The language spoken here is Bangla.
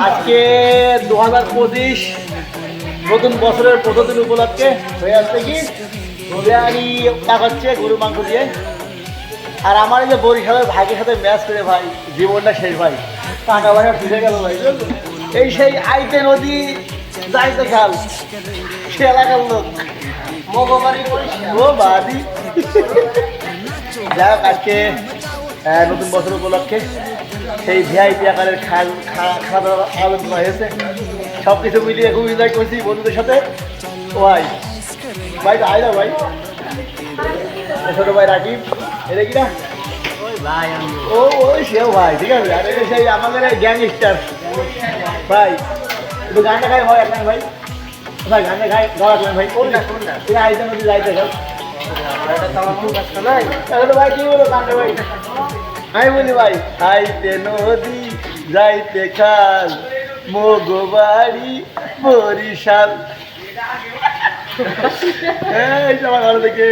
আজকে 2025 নতুন বছরের প্রথম দিন উপলক্ষে হয়ে আসছে কি বিরিয়ানি হচ্ছে গরু মাংস দিয়ে। আর আমার এই যে বরিশালের ভাইয়ের সাথে ম্যাচ করে ভাই জীবনটা শেষ ভাই, টাকা পয়সা ফিরে গেল ভাই। এই সেই আইতে নদী যাইতে খাল সে এলাকার লোক মগবাড়ি ও বাড়ি। যাই হোক আজকে নতুন বছর উপলক্ষে সেই ভিআইপি আকারের খাওয়া দাওয়ার আলোচনা হয়েছে। সব কিছু মিলিয়ে খুব এনজয় করছি বন্ধুদের সাথে। ভাই ভাই তো আইলা ভাই, ছোট ভাই রাকিব, এটা কি না ও ওই সেও ভাই, ঠিক আছে। আর এটা সেই আমাদের গ্যাংস্টার ভাই, একটু গানটা খাই ভাই আপনার ভাই, ভাই গানটা খাই গাওয়া ভাই কোনটা এই আইতে নদী যাইতে খাও ভাই, কি বলো গানটা ভাই? আমি বলি ভাই আইতে নদী যাইতে খাল মগবাড়ি বরিশাল। এই আমার ভালো থেকে